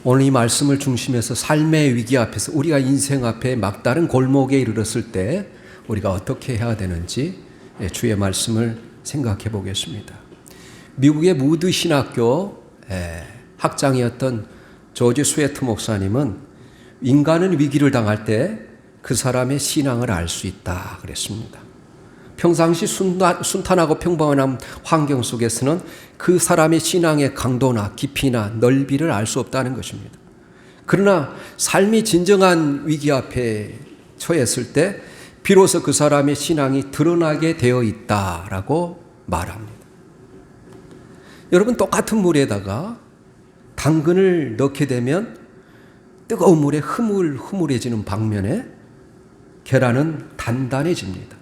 오늘 이 말씀을 중심해서 삶의 위기 앞에서 우리가 인생 앞에 막다른 골목에 이르렀을 때 우리가 어떻게 해야 되는지 주의 말씀을 생각해 보겠습니다. 미국의 무드 신학교 학장이었던 조지 스웨트 목사님은 인간은 위기를 당할 때 그 사람의 신앙을 알 수 있다 그랬습니다. 평상시 순탄하고 평범한 환경 속에서는 그 사람의 신앙의 강도나 깊이나 넓이를 알 수 없다는 것입니다. 그러나 삶이 진정한 위기 앞에 처했을 때 비로소 그 사람의 신앙이 드러나게 되어 있다라고 말합니다. 여러분, 똑같은 물에다가 당근을 넣게 되면 뜨거운 물에 흐물흐물해지는 방면에 계란은 단단해집니다.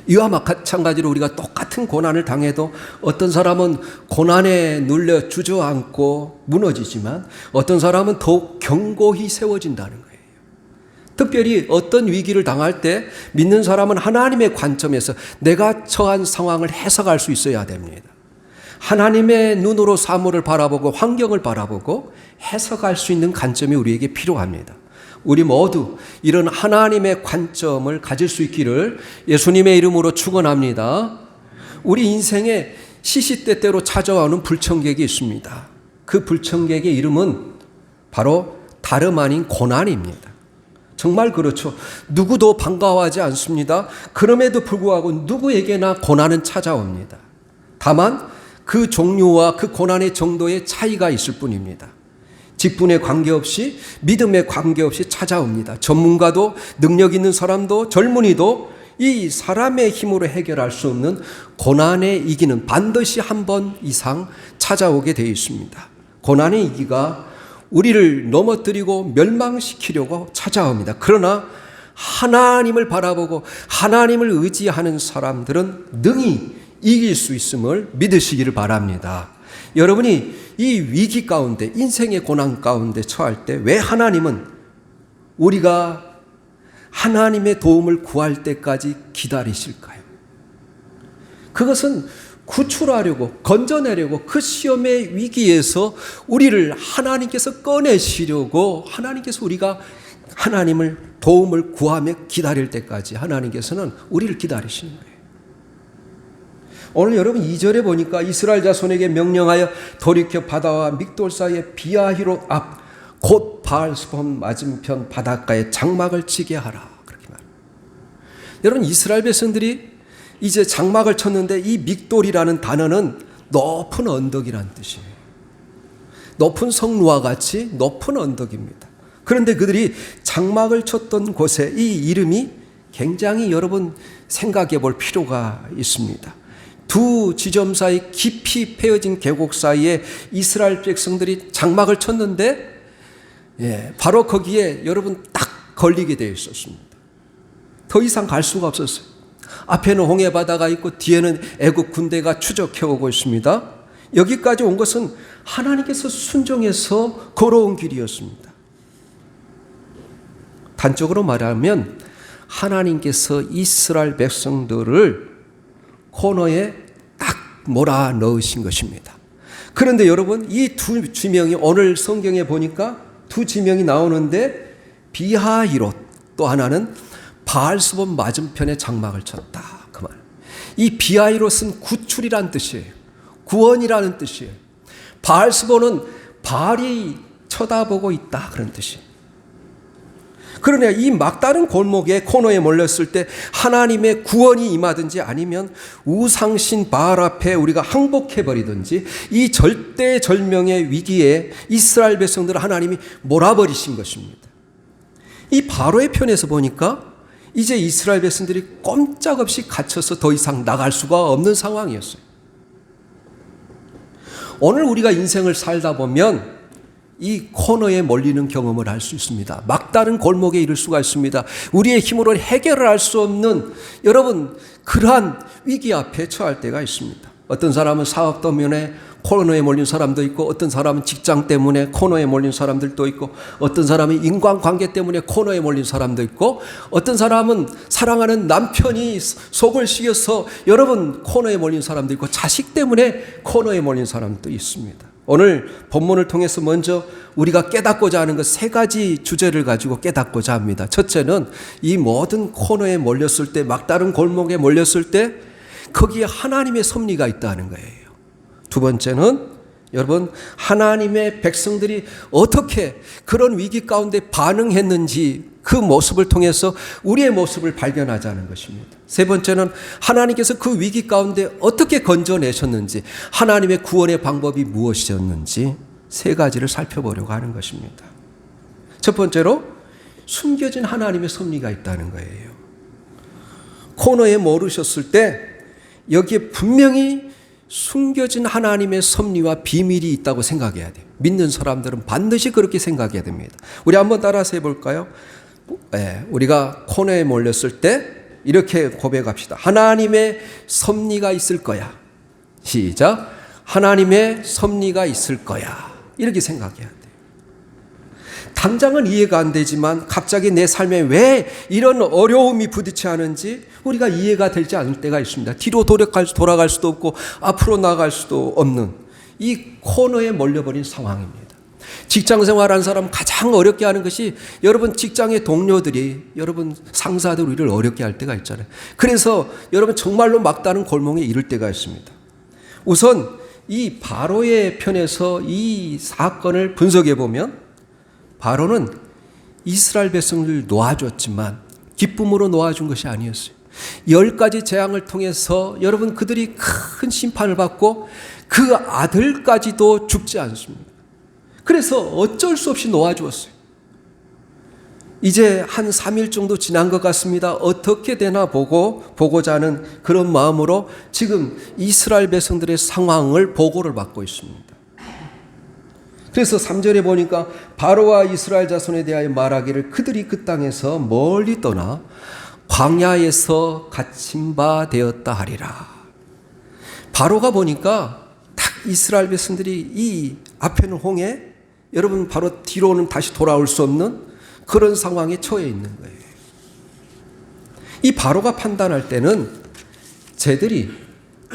이와 마찬가지로 우리가 똑같은 고난을 당해도 어떤 사람은 고난에 눌려 주저앉고 무너지지만 어떤 사람은 더욱 견고히 세워진다는 거예요. 특별히 어떤 위기를 당할 때 믿는 사람은 하나님의 관점에서 내가 처한 상황을 해석할 수 있어야 됩니다. 하나님의 눈으로 사물을 바라보고 환경을 바라보고 해석할 수 있는 관점이 우리에게 필요합니다. 우리 모두 이런 하나님의 관점을 가질 수 있기를 예수님의 이름으로 축원합니다. 우리 인생에 시시때때로 찾아오는 불청객이 있습니다. 그 불청객의 이름은 바로 다름 아닌 고난입니다. 정말 그렇죠. 누구도 반가워하지 않습니다. 그럼에도 불구하고 누구에게나 고난은 찾아옵니다. 다만 그 종류와 그 고난의 정도의 차이가 있을 뿐입니다. 직분에 관계없이 믿음에 관계없이 찾아옵니다. 전문가도 능력 있는 사람도 젊은이도 이 사람의 힘으로 해결할 수 없는 고난의 위기는 반드시 한 번 이상 찾아오게 되어 있습니다. 고난의 위기가 우리를 넘어뜨리고 멸망시키려고 찾아옵니다. 그러나 하나님을 바라보고 하나님을 의지하는 사람들은 능히 이길 수 있음을 믿으시기를 바랍니다. 여러분이 이 위기 가운데 인생의 고난 가운데 처할 때 왜 하나님은 우리가 하나님의 도움을 구할 때까지 기다리실까요? 그것은 구출하려고 건져내려고 그 시험의 위기에서 우리를 하나님께서 꺼내시려고 하나님께서 우리가 하나님을 도움을 구하며 기다릴 때까지 하나님께서는 우리를 기다리시는 거예요. 오늘 여러분 2절에 보니까 이스라엘 자손에게 명령하여 돌이켜 바다와 믹돌 사이의 비아히롯 앞 곧 바알스본 맞은편 바닷가에 장막을 치게 하라 그렇게 말합니다. 여러분, 이스라엘 백성들이 이제 장막을 쳤는데 이 믹돌이라는 단어는 높은 언덕이라는 뜻이에요. 높은 성루와 같이 높은 언덕입니다. 그런데 그들이 장막을 쳤던 곳에 이 이름이 굉장히 여러분 생각해 볼 필요가 있습니다. 두 지점 사이 깊이 패여진 계곡 사이에 이스라엘 백성들이 장막을 쳤는데 바로 거기에 여러분 딱 걸리게 되어 있었습니다. 더 이상 갈 수가 없었어요. 앞에는 홍해 바다가 있고 뒤에는 애국 군대가 추적해 오고 있습니다. 여기까지 온 것은 하나님께서 순종해서 걸어온 길이었습니다. 단적으로 말하면 하나님께서 이스라엘 백성들을 코너에 딱 몰아 넣으신 것입니다. 그런데 여러분, 이 두 지명이 오늘 성경에 보니까 두 지명이 나오는데 비하히롯, 또 하나는 바알스본 맞은편에 장막을 쳤다. 그 말. 이 비하히롯은 구출이란 뜻이에요. 구원이라는 뜻이에요. 바알스본은 바알이 쳐다보고 있다 그런 뜻이에요. 그러나 이 막다른 골목에 코너에 몰렸을 때 하나님의 구원이 임하든지 아니면 우상신 바알 앞에 우리가 항복해버리든지 이 절대절명의 위기에 이스라엘 백성들을 하나님이 몰아버리신 것입니다. 이 바로의 편에서 보니까 이제 이스라엘 백성들이 꼼짝없이 갇혀서 더 이상 나갈 수가 없는 상황이었어요. 오늘 우리가 인생을 살다 보면 이 코너에 몰리는 경험을 할 수 있습니다. 막다른 골목에 이를 수가 있습니다. 우리의 힘으로 해결을 할 수 없는 여러분 그러한 위기 앞에 처할 때가 있습니다. 어떤 사람은 사업 때문에 코너에 몰린 사람도 있고, 어떤 사람은 직장 때문에 코너에 몰린 사람들도 있고, 어떤 사람은 인간관계 때문에 코너에 몰린 사람도 있고, 어떤 사람은 사랑하는 남편이 속을 시켜서 여러분 코너에 몰린 사람도 있고, 자식 때문에 코너에 몰린 사람도 있습니다. 오늘 본문을 통해서 먼저 우리가 깨닫고자 하는 것 세 가지 주제를 가지고 깨닫고자 합니다. 첫째는 이 모든 코너에 몰렸을 때, 막다른 골목에 몰렸을 때 거기에 하나님의 섭리가 있다는 거예요. 두 번째는 여러분, 하나님의 백성들이 어떻게 그런 위기 가운데 반응했는지 그 모습을 통해서 우리의 모습을 발견하자는 것입니다. 세 번째는 하나님께서 그 위기 가운데 어떻게 건져내셨는지, 하나님의 구원의 방법이 무엇이었는지 세 가지를 살펴보려고 하는 것입니다. 첫 번째로 숨겨진 하나님의 섭리가 있다는 거예요. 코너에 모르셨을 때 여기에 분명히 숨겨진 하나님의 섭리와 비밀이 있다고 생각해야 돼요. 믿는 사람들은 반드시 그렇게 생각해야 됩니다. 우리 한번 따라서 해볼까요? 우리가 코너에 몰렸을 때 이렇게 고백합시다. 하나님의 섭리가 있을 거야. 시작. 하나님의 섭리가 있을 거야. 이렇게 생각해야 돼요. 당장은 이해가 안 되지만 갑자기 내 삶에 왜 이런 어려움이 부딪히는지 우리가 이해가 되지 않을 때가 있습니다. 뒤로 돌아갈 수도 없고 앞으로 나아갈 수도 없는 이 코너에 몰려버린 상황입니다. 직장 생활하는 사람 가장 어렵게 하는 것이 여러분 직장의 동료들이 여러분 상사들 우리를 어렵게 할 때가 있잖아요. 그래서 여러분 정말로 막다른 골목에 이를 때가 있습니다. 우선 이 바로의 편에서 이 사건을 분석해 보면 바로는 이스라엘 백성을 놓아줬지만 기쁨으로 놓아준 것이 아니었어요. 10가지 재앙을 통해서 여러분 그들이 큰 심판을 받고 그 아들까지도 죽지 않습니다. 그래서 어쩔 수 없이 놓아주었어요. 이제 한 3일 정도 지난 것 같습니다. 어떻게 되나 보고자 하는 그런 마음으로 지금 이스라엘 백성들의 상황을 보고를 받고 있습니다. 그래서 3절에 보니까 바로와 이스라엘 자손에 대하여 말하기를 그들이 그 땅에서 멀리 떠나 광야에서 갇힌 바 되었다 하리라. 바로가 보니까 딱 이스라엘 백성들이 이 앞에는 홍해, 여러분 바로 뒤로는 다시 돌아올 수 없는 그런 상황에 처해 있는 거예요. 이 바로가 판단할 때는 쟤들이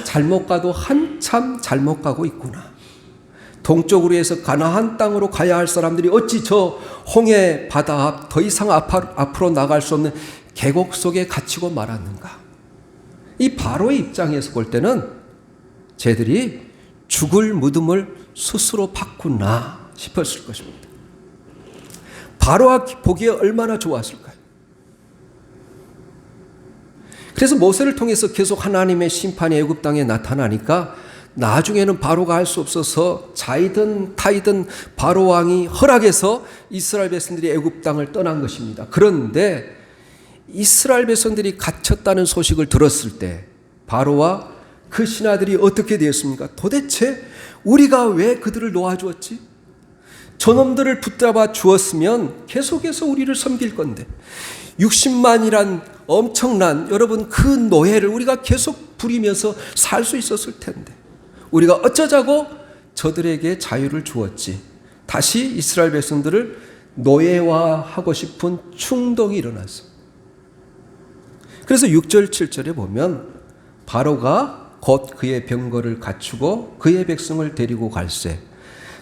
잘못 가도 한참 잘못 가고 있구나. 동쪽으로 해서 가나안 땅으로 가야 할 사람들이 어찌 저 홍해 바다 앞 더 이상 앞으로 나갈 수 없는 계곡 속에 갇히고 말았는가. 이 바로의 입장에서 볼 때는 쟤들이 죽을 무덤을 스스로 팠구나 싶었을 것입니다. 바로가 보기에 얼마나 좋았을까요? 그래서 모세를 통해서 계속 하나님의 심판이 애굽 땅에 나타나니까 나중에는 바로가 할 수 없어서 자이든 타이든 바로 왕이 허락해서 이스라엘 백성들이 애굽 땅을 떠난 것입니다. 그런데 이스라엘 백성들이 갇혔다는 소식을 들었을 때 바로와 그 신하들이 어떻게 되었습니까? 도대체 우리가 왜 그들을 놓아주었지? 저놈들을 붙잡아 주었으면 계속해서 우리를 섬길 건데 60만이란 엄청난 여러분 그 노예를 우리가 계속 부리면서 살 수 있었을 텐데 우리가 어쩌자고 저들에게 자유를 주었지. 다시 이스라엘 백성들을 노예화하고 싶은 충동이 일어났어. 그래서 6절 7절에 보면 바로가 곧 그의 병거를 갖추고 그의 백성을 데리고 갈새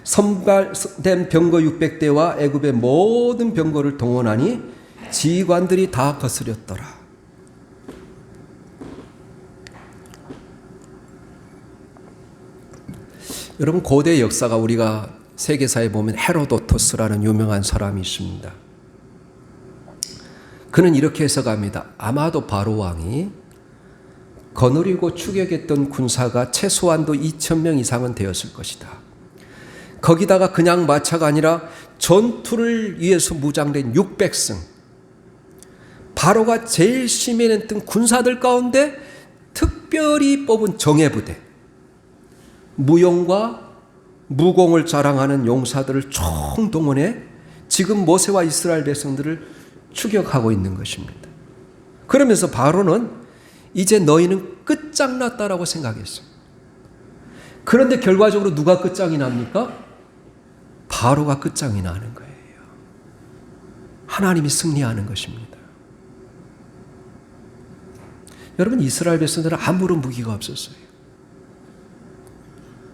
선발된 병거 600대와 애굽의 모든 병거를 동원하니 지휘관들이 다 거스렸더라. 여러분 고대 역사가 우리가 세계사에 보면 헤로도토스라는 유명한 사람이 있습니다. 그는 이렇게 해석합니다. 아마도 바로 왕이 거느리고 추격했던 군사가 최소한도 2,000명 이상은 되었을 것이다. 거기다가 그냥 마차가 아니라 전투를 위해서 무장된 600승. 바로가 제일 심해냈던 군사들 가운데 특별히 뽑은 정예부대. 무용과 무공을 자랑하는 용사들을 총동원해 지금 모세와 이스라엘 백성들을 추격하고 있는 것입니다. 그러면서 바로는 이제 너희는 끝장났다라고 생각했어요. 그런데 결과적으로 누가 끝장이 납니까? 바로가 끝장이 나는 거예요. 하나님이 승리하는 것입니다. 여러분 이스라엘 백성들은 아무런 무기가 없었어요.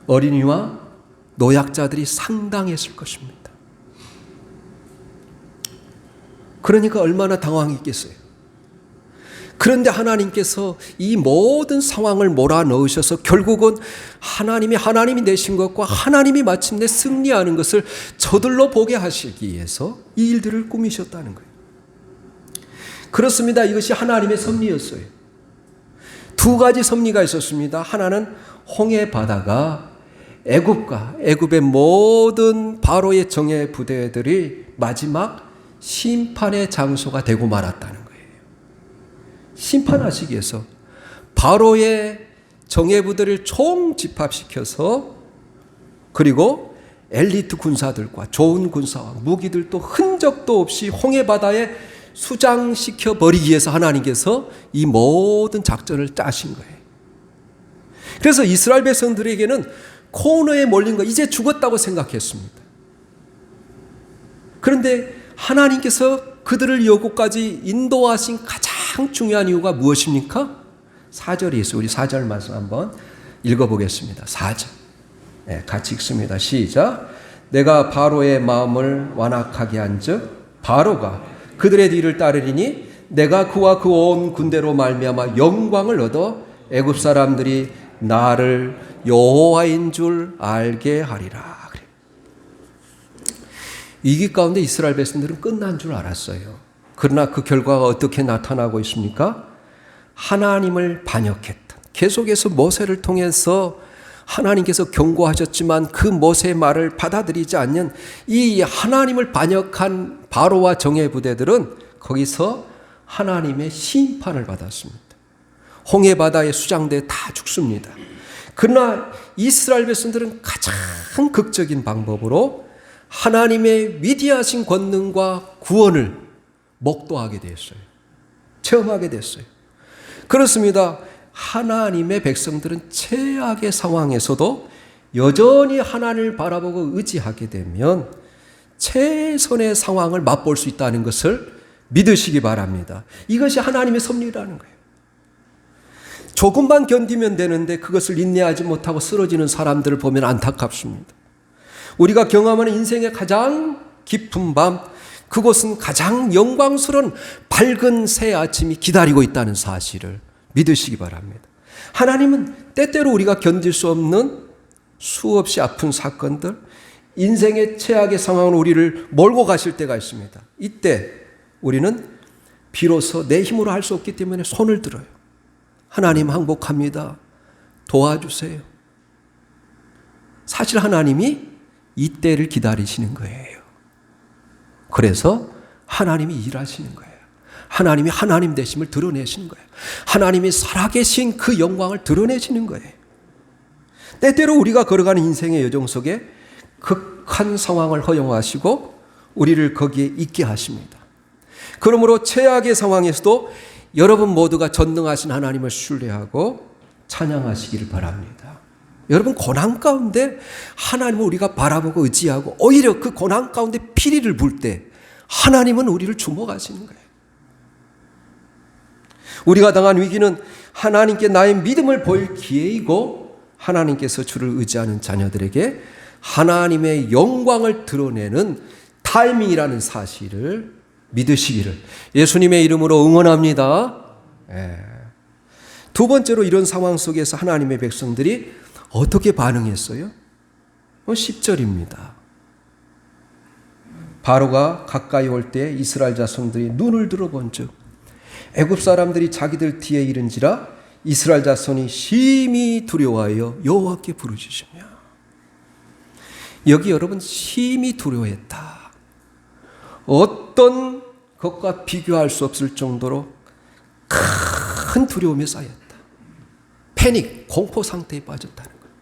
어린이와 노약자들이 상당했을 것입니다. 그러니까 얼마나 당황했겠어요. 그런데 하나님께서 이 모든 상황을 몰아넣으셔서 결국은 하나님이 되신 것과 하나님이 마침내 승리하는 것을 저들로 보게 하시기 위해서 이 일들을 꾸미셨다는 거예요. 그렇습니다. 이것이 하나님의 섭리였어요. 두 가지 섭리가 있었습니다. 하나는 홍해 바다가 애굽의 모든 바로의 정예 부대들이 마지막 심판의 장소가 되고 말았다는 거예요. 심판하시기 위해서 바로의 정예 부대를 총집합시켜서 그리고 엘리트 군사들과 좋은 군사와 무기들도 흔적도 없이 홍해 바다에 수장시켜 버리기 위해서 하나님께서 이 모든 작전을 짜신 거예요. 그래서 이스라엘 백성들에게는 코너에 몰린 거 이제 죽었다고 생각했습니다. 그런데 하나님께서 그들을 여기까지 인도하신 가장 중요한 이유가 무엇입니까? 4절이 있어요. 우리 4절 말씀 한번 읽어보겠습니다. 4절. 네, 같이 읽습니다. 시작. 내가 바로의 마음을 완악하게 한즉 바로가 그들의 뒤를 따르리니 내가 그와 그 온 군대로 말미암아 영광을 얻어 애굽 사람들이 나를 여호와인 줄 알게 하리라. 이기 가운데 이스라엘 백성들은 끝난 줄 알았어요. 그러나 그 결과가 어떻게 나타나고 있습니까? 하나님을 반역했던, 계속해서 모세를 통해서 하나님께서 경고하셨지만 그 모세의 말을 받아들이지 않는 이 하나님을 반역한 바로와 정예 부대들은 거기서 하나님의 심판을 받았습니다. 홍해 바다의 수장대 다 죽습니다. 그러나 이스라엘 백성들은 가장 극적인 방법으로 하나님의 위대하신 권능과 구원을 목도하게 됐어요. 체험하게 됐어요. 그렇습니다. 하나님의 백성들은 최악의 상황에서도 여전히 하나님을 바라보고 의지하게 되면 최선의 상황을 맛볼 수 있다는 것을 믿으시기 바랍니다. 이것이 하나님의 섭리라는 거예요. 조금만 견디면 되는데 그것을 인내하지 못하고 쓰러지는 사람들을 보면 안타깝습니다. 우리가 경험하는 인생의 가장 깊은 밤, 그곳은 가장 영광스러운 밝은 새 아침이 기다리고 있다는 사실을 믿으시기 바랍니다. 하나님은 때때로 우리가 견딜 수 없는 수없이 아픈 사건들, 인생의 최악의 상황으로 우리를 몰고 가실 때가 있습니다. 이때 우리는 비로소 내 힘으로 할 수 없기 때문에 손을 들어요. 하나님 항복합니다. 도와주세요. 사실 하나님이 이때를 기다리시는 거예요. 그래서 하나님이 일하시는 거예요. 하나님이 하나님 되심을 드러내시는 거예요. 하나님이 살아계신 그 영광을 드러내시는 거예요. 때때로 우리가 걸어가는 인생의 여정 속에 극한 상황을 허용하시고 우리를 거기에 있게 하십니다. 그러므로 최악의 상황에서도 여러분 모두가 전능하신 하나님을 신뢰하고 찬양하시기를 바랍니다. 여러분 고난 가운데 하나님을 우리가 바라보고 의지하고 오히려 그 고난 가운데 피리를 불 때 하나님은 우리를 주목하시는 거예요. 우리가 당한 위기는 하나님께 나의 믿음을 보일 기회이고 하나님께서 주를 의지하는 자녀들에게 하나님의 영광을 드러내는 타이밍이라는 사실을 믿으시기를 예수님의 이름으로 응원합니다. 두 번째로 이런 상황 속에서 하나님의 백성들이 어떻게 반응했어요? 10절입니다. 바로가 가까이 올 때 이스라엘 자손들이 눈을 들어본즉 애굽 사람들이 자기들 뒤에 이른지라 이스라엘 자손이 심히 두려워하여 여호와께 부르짖으며. 여기 여러분 심히 두려워했다. 어떤 것과 비교할 수 없을 정도로 큰 두려움에 쌓였다. 패닉, 공포 상태에 빠졌다는 거예요.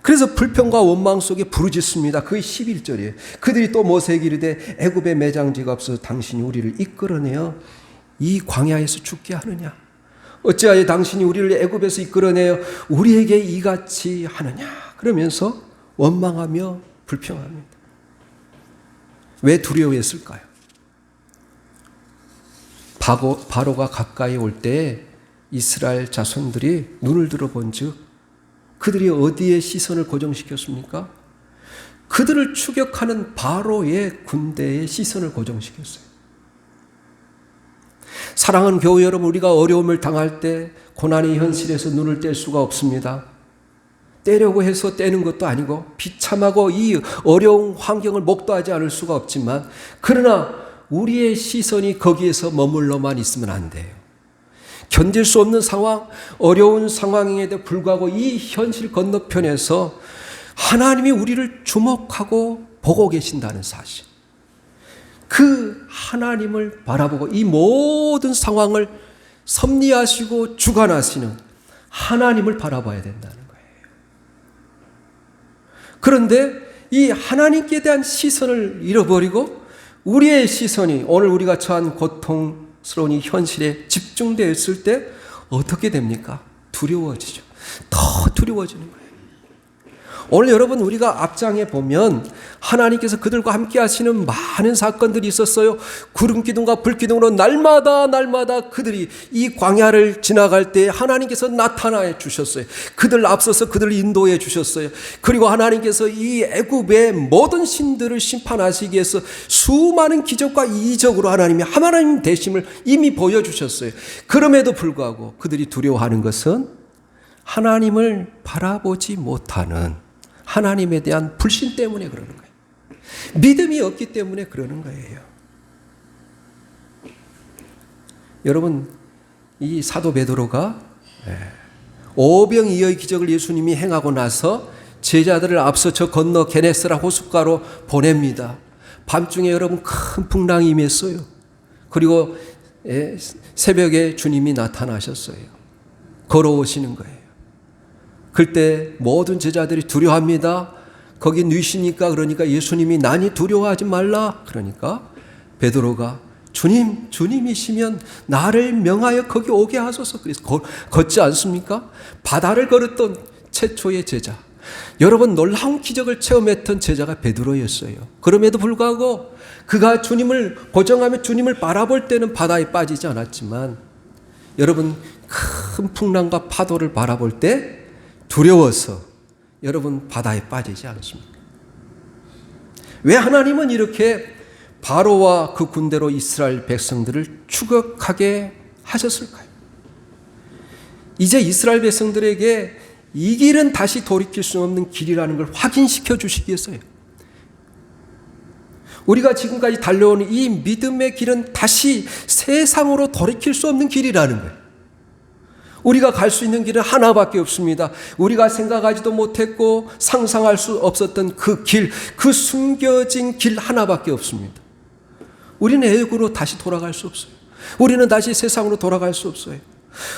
그래서 불평과 원망 속에 부르짖습니다. 그게 11절이에요. 그들이 또 모세에게 이르되 애굽에 매장지가 없어서 당신이 우리를 이끌어내어 이 광야에서 죽게 하느냐? 어찌하여 당신이 우리를 애굽에서 이끌어내어 우리에게 이같이 하느냐? 그러면서 원망하며 불평합니다. 왜 두려워했을까요? 바로가 가까이 올 때 이스라엘 자손들이 눈을 들어본즉 그들이 어디에 시선을 고정시켰습니까? 그들을 추격하는 바로의 군대에 시선을 고정시켰어요. 사랑하는 교회 여러분, 우리가 어려움을 당할 때 고난의 현실에서 눈을 뗄 수가 없습니다. 떼려고 해서 떼는 것도 아니고 비참하고 이 어려운 환경을 목도하지 않을 수가 없지만, 그러나 우리의 시선이 거기에서 머물러만 있으면 안 돼요. 견딜 수 없는 상황, 어려운 상황에도 불구하고 이 현실 건너편에서 하나님이 우리를 주목하고 보고 계신다는 사실, 그 하나님을 바라보고 이 모든 상황을 섭리하시고 주관하시는 하나님을 바라봐야 된다는 거예요. 그런데 이 하나님께 대한 시선을 잃어버리고 우리의 시선이 오늘 우리가 처한 고통스러운 이 현실에 집중되어 있을 때 어떻게 됩니까? 두려워지죠. 더 두려워지는 거예요. 오늘 여러분, 우리가 앞장에 보면 하나님께서 그들과 함께 하시는 많은 사건들이 있었어요. 구름 기둥과 불 기둥으로 날마다 그들이 이 광야를 지나갈 때 하나님께서 나타나 주셨어요. 그들 앞서서 그들을 인도해 주셨어요. 그리고 하나님께서 이 애굽의 모든 신들을 심판하시기 위해서 수많은 기적과 이적으로 하나님 되심을 이미 보여주셨어요. 그럼에도 불구하고 그들이 두려워하는 것은 하나님을 바라보지 못하는 하나님에 대한 불신 때문에 그러는 거예요. 믿음이 없기 때문에 그러는 거예요. 여러분, 이 사도 베드로가 오병이어의 기적을 예수님이 행하고 나서 제자들을 앞서 저 건너 게네사라 호숫가로 보냅니다. 밤중에 여러분 큰 풍랑이 임했어요. 그리고 새벽에 주님이 나타나셨어요. 걸어오시는 거예요. 그때 모든 제자들이 두려워합니다. 거기 뉘시니까, 그러니까 예수님이 나니 두려워하지 말라. 그러니까 베드로가 주님이시면 나를 명하여 거기 오게 하소서. 그래서 걷지 않습니까? 바다를 걸었던 최초의 제자. 여러분, 놀라운 기적을 체험했던 제자가 베드로였어요. 그럼에도 불구하고 그가 주님을 고정하며 주님을 바라볼 때는 바다에 빠지지 않았지만, 여러분, 큰 풍랑과 파도를 바라볼 때 두려워서 여러분 바다에 빠지지 않습니까? 왜 하나님은 이렇게 바로와 그 군대로 이스라엘 백성들을 추격하게 하셨을까요? 이제 이스라엘 백성들에게 이 길은 다시 돌이킬 수 없는 길이라는 걸 확인시켜 주시기 위해서요. 우리가 지금까지 달려온 이 믿음의 길은 다시 세상으로 돌이킬 수 없는 길이라는 거예요. 우리가 갈 수 있는 길은 하나밖에 없습니다. 우리가 생각하지도 못했고 상상할 수 없었던 그 길, 그 숨겨진 길 하나밖에 없습니다. 우리는 애굽으로 다시 돌아갈 수 없어요. 우리는 다시 세상으로 돌아갈 수 없어요.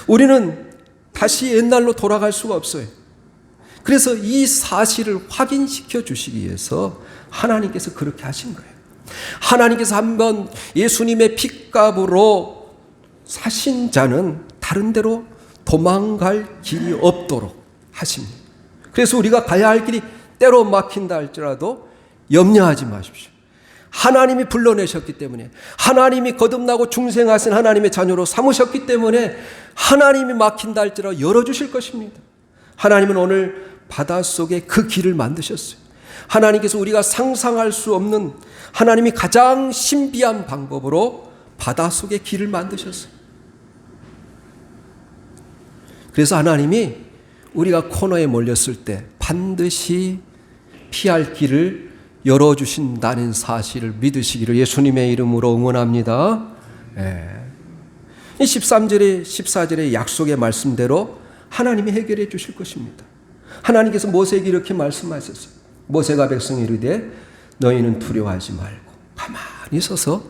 우리는 다시 옛날로 돌아갈 수가 없어요. 그래서 이 사실을 확인시켜 주시기 위해서 하나님께서 그렇게 하신 거예요. 하나님께서 한번 예수님의 핏값으로 사신 자는 다른 데로 도망갈 길이 없도록 하십니다. 그래서 우리가 가야 할 길이 때로 막힌다 할지라도 염려하지 마십시오. 하나님이 불러내셨기 때문에, 하나님이 거듭나고 중생하신 하나님의 자녀로 삼으셨기 때문에 하나님이 막힌다 할지라도 열어주실 것입니다. 하나님은 오늘 바닷속에 그 길을 만드셨어요. 하나님께서 우리가 상상할 수 없는 하나님이 가장 신비한 방법으로 바닷속에 길을 만드셨어요. 그래서 하나님이 우리가 코너에 몰렸을 때 반드시 피할 길을 열어주신다는 사실을 믿으시기를 예수님의 이름으로 응원합니다. 이 13절에 14절의 약속의 말씀대로 하나님이 해결해 주실 것입니다. 하나님께서 모세에게 이렇게 말씀하셨어요. 모세가 백성에 이르되 너희는 두려워하지 말고 가만히 서서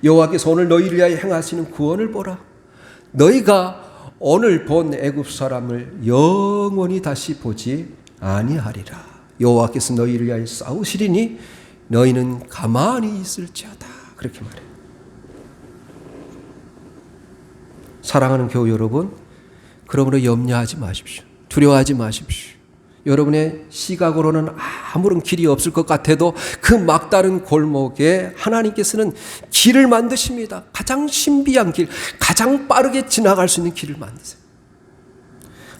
여호와께서 오늘 너희를 위하여 행하시는 구원을 보라. 너희가 오늘 본 애굽 사람을 영원히 다시 보지 아니하리라. 여호와께서 너희를 위하여 싸우시리니 너희는 가만히 있을지어다. 그렇게 말해요. 사랑하는 교우 여러분, 그러므로 염려하지 마십시오. 두려워하지 마십시오. 여러분의 시각으로는 아무런 길이 없을 것 같아도 그 막다른 골목에 하나님께서는 길을 만드십니다. 가장 신비한 길, 가장 빠르게 지나갈 수 있는 길을 만드세요.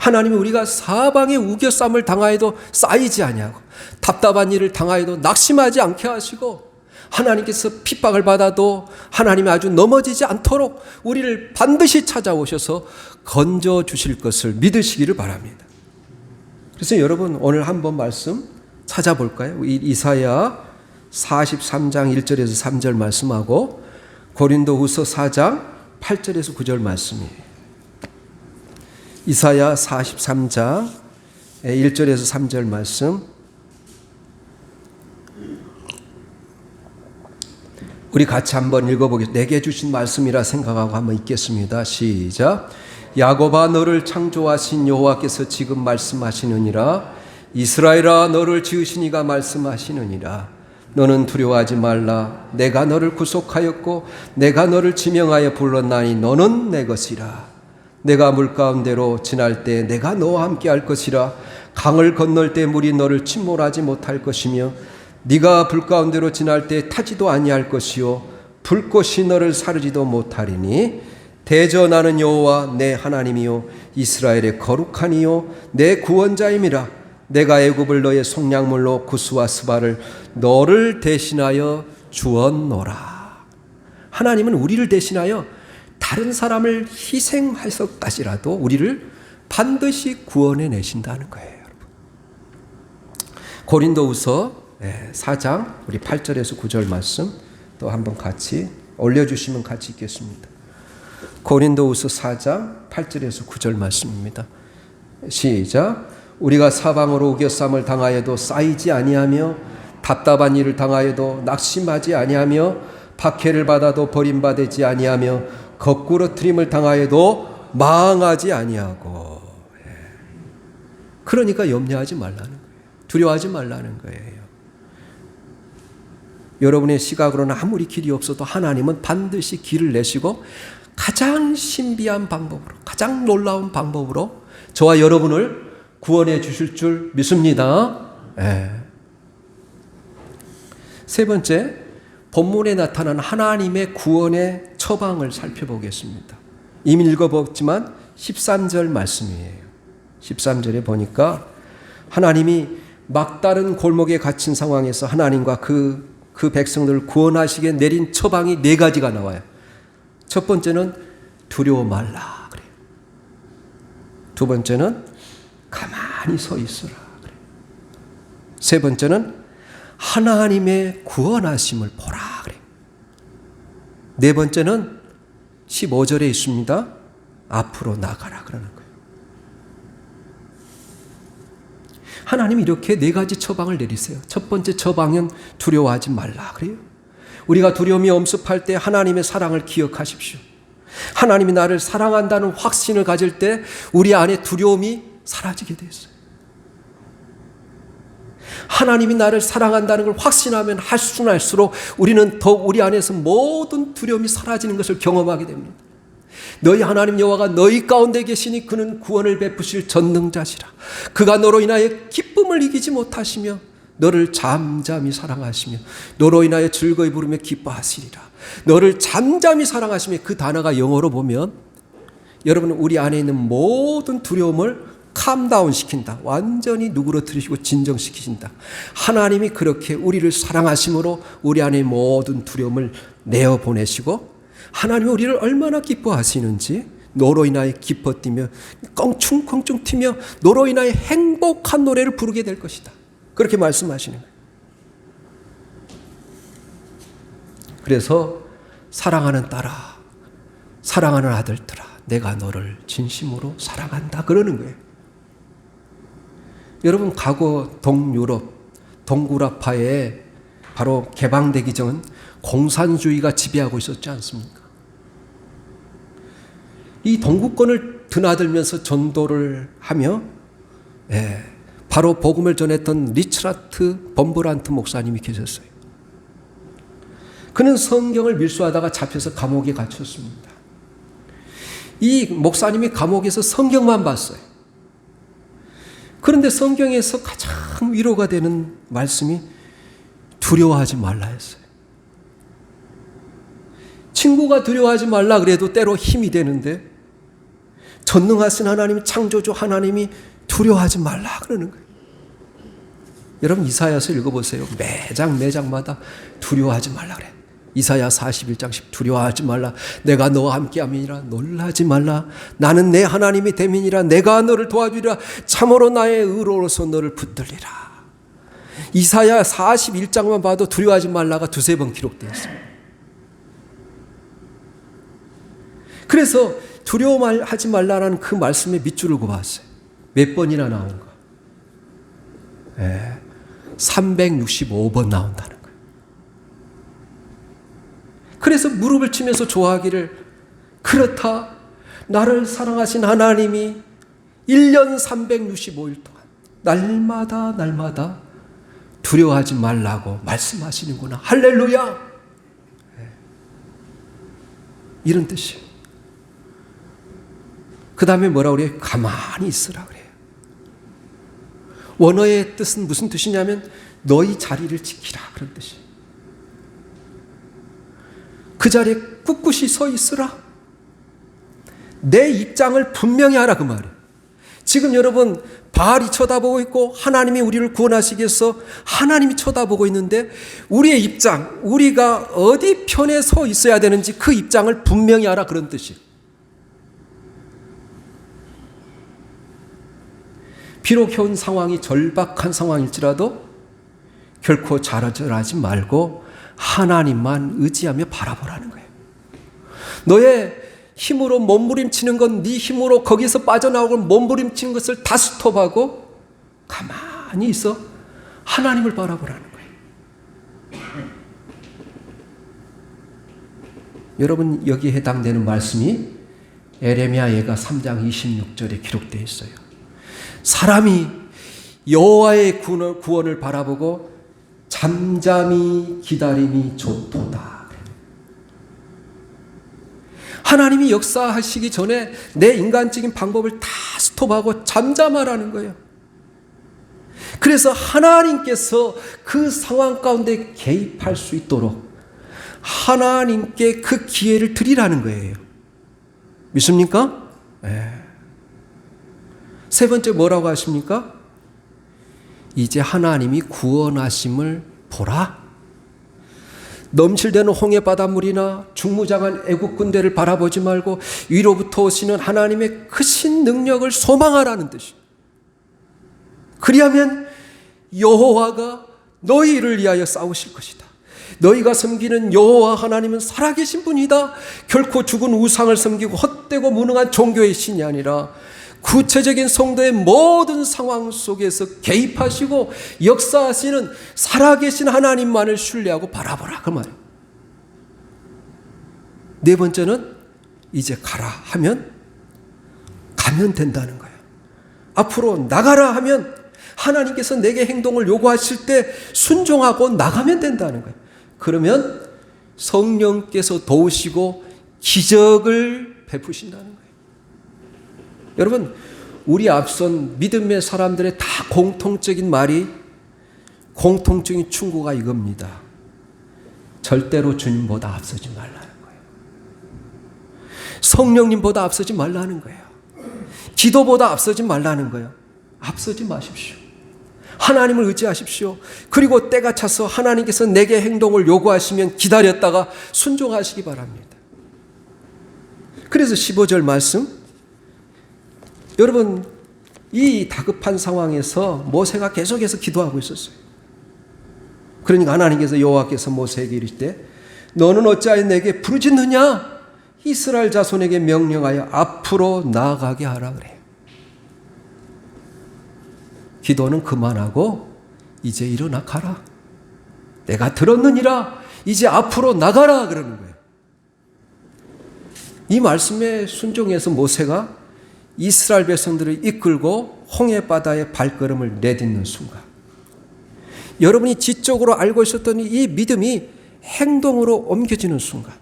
하나님이 우리가 사방에 우겨쌈을 당하여도 쌓이지 아니하고 답답한 일을 당하여도 낙심하지 않게 하시고 하나님께서 핍박을 받아도 하나님이 아주 넘어지지 않도록 우리를 반드시 찾아오셔서 건져 주실 것을 믿으시기를 바랍니다. 그래서 여러분 오늘 한번 말씀 찾아볼까요? 이사야 43장 1절에서 3절 말씀하고 고린도후서 4장 8절에서 9절 말씀이에요. 이사야 43장 1절에서 3절 말씀, 우리 같이 한번 읽어보겠습니다. 내게 주신 말씀이라 생각하고 한번 읽겠습니다. 시작. 야곱아 너를 창조하신 여호와께서 지금 말씀하시느니라. 이스라엘아 너를 지으신 이가 말씀하시느니라. 너는 두려워하지 말라. 내가 너를 구속하였고 내가 너를 지명하여 불렀나니 너는 내 것이라. 내가 물 가운데로 지날 때 내가 너와 함께 할 것이라. 강을 건널 때 물이 너를 침몰하지 못할 것이며 네가 불 가운데로 지날 때 타지도 아니할 것이요 불꽃이 너를 사르지도 못하리니 대저 나는 여호와 내 하나님이요 이스라엘의 거룩한 이요 내 구원자임이라. 내가 애굽을 너의 속량물로 구스와 스바를 너를 대신하여 주었노라. 하나님은 우리를 대신하여 다른 사람을 희생해서까지라도 우리를 반드시 구원해 내신다는 거예요. 여러분. 고린도후서 4장 우리 8절에서 9절 말씀 또 한번 같이 올려주시면 같이 읽겠습니다. 고린도후서 4장 8절에서 9절 말씀입니다. 시작. 우리가 사방으로 우겨쌈을 당하여도 쌓이지 아니하며 답답한 일을 당하여도 낙심하지 아니하며 박해를 받아도 버림받지 아니하며 거꾸로 트림을 당하여도 망하지 아니하고. 그러니까 염려하지 말라는 거예요. 두려워하지 말라는 거예요. 여러분의 시각으로는 아무리 길이 없어도 하나님은 반드시 길을 내시고 가장 신비한 방법으로, 가장 놀라운 방법으로 저와 여러분을 구원해 주실 줄 믿습니다. 세 번째, 본문에 나타난 하나님의 구원의 처방을 살펴보겠습니다. 이미 읽어봤지만 13절 말씀이에요. 13절에 보니까 하나님이 막다른 골목에 갇힌 상황에서 하나님과 그 백성들을 구원하시게 내린 처방이 네 가지가 나와요. 첫 번째는 두려워 말라 그래요. 두 번째는 가만히 서 있으라 그래요. 세 번째는 하나님의 구원하심을 보라 그래요. 네 번째는 15절에 있습니다. 앞으로 나가라 그러는 거예요. 하나님이 이렇게 네 가지 처방을 내리세요. 첫 번째 처방은 두려워하지 말라 그래요. 우리가 두려움이 엄습할 때 하나님의 사랑을 기억하십시오. 하나님이 나를 사랑한다는 확신을 가질 때 우리 안에 두려움이 사라지게 됐어요. 하나님이 나를 사랑한다는 걸 확신하면 할수록 우리는 더욱 우리 안에서 모든 두려움이 사라지는 것을 경험하게 됩니다. 너희 하나님 여호와가 너희 가운데 계시니 그는 구원을 베푸실 전능자시라. 그가 너로 인하여 기쁨을 이기지 못하시며 너를 잠잠히 사랑하시며 너로 인하여 즐거이 부르며 기뻐하시리라. 너를 잠잠히 사랑하시며 그 단어가 영어로 보면 여러분 우리 안에 있는 모든 두려움을 캄다운 시킨다. 완전히 누그러뜨리시고 진정시키신다. 하나님이 그렇게 우리를 사랑하심으로 우리 안에 모든 두려움을 내어보내시고 하나님이 우리를 얼마나 기뻐하시는지 너로 인하여 기뻐 뛰며 껑충껑충 튀며 너로 인하여 행복한 노래를 부르게 될 것이다. 그렇게 말씀하시는 거예요. 그래서 사랑하는 딸아, 사랑하는 아들들아, 내가 너를 진심으로 사랑한다 그러는 거예요. 여러분 과거 동유럽, 동구라파에 바로 개방되기 전 공산주의가 지배하고 있었지 않습니까? 이 동구권을 드나들면서 전도를 하며 바로 복음을 전했던 리츠라트 범브란트 목사님이 계셨어요. 그는 성경을 밀수하다가 잡혀서 감옥에 갇혔습니다. 이 목사님이 감옥에서 성경만 봤어요. 그런데 성경에서 가장 위로가 되는 말씀이 두려워하지 말라 했어요. 친구가 두려워하지 말라 그래도 때로 힘이 되는데 전능하신 하나님, 창조주 하나님이 두려워하지 말라 그러는 거예요. 여러분 이사야서 읽어보세요. 매장마다 두려워하지 말라 그래. 이사야 41장씩 두려워하지 말라. 내가 너와 함께함이니라. 놀라지 말라. 나는 내 하나님이 됨이니라. 내가 너를 도와주리라. 참으로 나의 의로로서 너를 붙들리라. 이사야 41장만 봐도 두려워하지 말라가 두세 번 기록되어 있습니다. 그래서 두려워하지 말라라는 그 말씀에 밑줄을 그어봤어요. 몇 번이나 나온가? 365번 나온다는 거예요. 그래서 무릎을 치면서 좋아하기를, 그렇다 나를 사랑하신 하나님이 1년 365일 동안 날마다 두려워하지 말라고 말씀하시는구나. 할렐루야. 이런 뜻이에요. 그 다음에 뭐라고 그래요? 가만히 있으라 그래요. 원어의 뜻은 무슨 뜻이냐면 너희 자리를 지키라 그런 뜻이에요. 그 자리에 꿋꿋이 서 있으라. 내 입장을 분명히 하라 그 말이에요. 지금 여러분 바알이 쳐다보고 있고 하나님이 우리를 구원하시기 위해서 하나님이 쳐다보고 있는데 우리의 입장, 우리가 어디 편에 서 있어야 되는지 그 입장을 분명히 하라 그런 뜻이에요. 비록 현 상황이 절박한 상황일지라도 결코 좌절하지 말고 하나님만 의지하며 바라보라는 거예요. 너의 힘으로 몸부림치는 건 네 힘으로 거기서 빠져나오고 몸부림치는 것을 다 스톱하고 가만히 있어 하나님을 바라보라는 거예요. 여러분 여기에 해당되는 말씀이 에레미야 예가 3장 26절에 기록되어 있어요. 사람이 여호와의 구원을 바라보고 잠잠히 기다림이 좋도다. 하나님이 역사하시기 전에 내 인간적인 방법을 다 스톱하고 잠잠하라는 거예요. 그래서 하나님께서 그 상황 가운데 개입할 수 있도록 하나님께 그 기회를 드리라는 거예요. 믿습니까? 네. 세 번째 뭐라고 하십니까? 이제 하나님이 구원하심을 보라. 넘실대는 홍해 바닷물이나 중무장한 애국 군대를 바라보지 말고 위로부터 오시는 하나님의 크신 능력을 소망하라는 뜻이에요. 그리하면 여호와가 너희를 위하여 싸우실 것이다. 너희가 섬기는 여호와 하나님은 살아계신 분이다. 결코 죽은 우상을 섬기고 헛되고 무능한 종교의 신이 아니라 구체적인 성도의 모든 상황 속에서 개입하시고 역사하시는 살아계신 하나님만을 신뢰하고 바라보라 그 말이에요. 네 번째는 이제 가라 하면 가면 된다는 거예요. 앞으로 나가라 하면 하나님께서 내게 행동을 요구하실 때 순종하고 나가면 된다는 거예요. 그러면 성령께서 도우시고 기적을 베푸신다는 거예요. 여러분 우리 앞선 믿음의 사람들의 다 공통적인 말이, 공통적인 충고가 이겁니다. 절대로 주님보다 앞서지 말라는 거예요. 성령님보다 앞서지 말라는 거예요. 기도보다 앞서지 말라는 거예요. 앞서지 마십시오. 하나님을 의지하십시오. 그리고 때가 차서 하나님께서 내게 행동을 요구하시면 기다렸다가 순종하시기 바랍니다. 그래서 15절 말씀, 여러분 이 다급한 상황에서 모세가 계속해서 기도하고 있었어요. 그러니까 하나님께서 여호와께서 모세에게 이르시되 너는 어찌하여 내게 부르짖느냐? 이스라엘 자손에게 명령하여 앞으로 나아가게 하라 그래요. 기도는 그만하고 이제 일어나 가라. 내가 들었느니라. 이제 앞으로 나가라 그러는 거예요. 이 말씀에 순종해서 모세가 이스라엘 백성들을 이끌고 홍해바다에 발걸음을 내딛는 순간, 여러분이 지적으로 알고 있었던 이 믿음이 행동으로 옮겨지는 순간,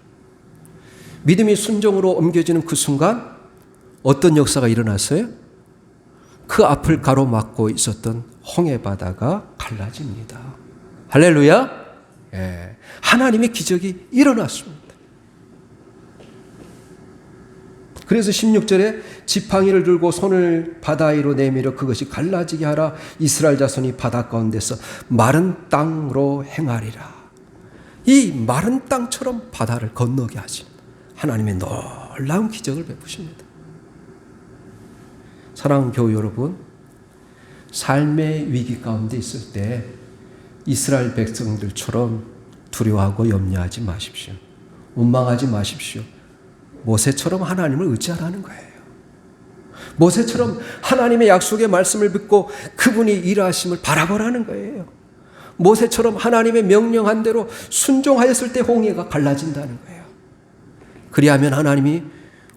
믿음이 순종으로 옮겨지는 그 순간 어떤 역사가 일어났어요? 그 앞을 가로막고 있었던 홍해바다가 갈라집니다. 할렐루야. 예. 하나님의 기적이 일어났습니다. 그래서 16절에 지팡이를 들고 손을 바다 위로 내밀어 그것이 갈라지게 하라. 이스라엘 자손이 바다 가운데서 마른 땅으로 행하리라. 이 마른 땅처럼 바다를 건너게 하신 하나님의 놀라운 기적을 베푸십니다. 사랑하는 교우 여러분, 삶의 위기 가운데 있을 때 이스라엘 백성들처럼 두려워하고 염려하지 마십시오. 원망하지 마십시오. 모세처럼 하나님을 의지하라는 거예요. 모세처럼 하나님의 약속의 말씀을 믿고 그분이 일하심을 바라보라는 거예요. 모세처럼 하나님의 명령한 대로 순종하였을 때 홍해가 갈라진다는 거예요. 그리하면 하나님이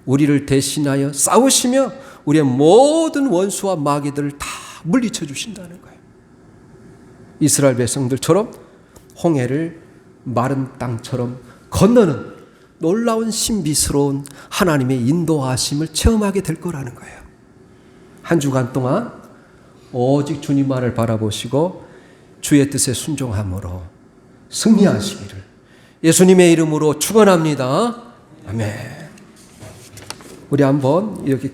우리를 대신하여 싸우시며 우리의 모든 원수와 마귀들을 다 물리쳐 주신다는 거예요. 이스라엘 백성들처럼 홍해를 마른 땅처럼 건너는 놀라운 신비스러운 하나님의 인도하심을 체험하게 될 거라는 거예요. 한 주간 동안 오직 주님만을 바라보시고 주의 뜻에 순종함으로 승리하시기를 예수님의 이름으로 축원합니다. 아멘. 우리 한번 이렇게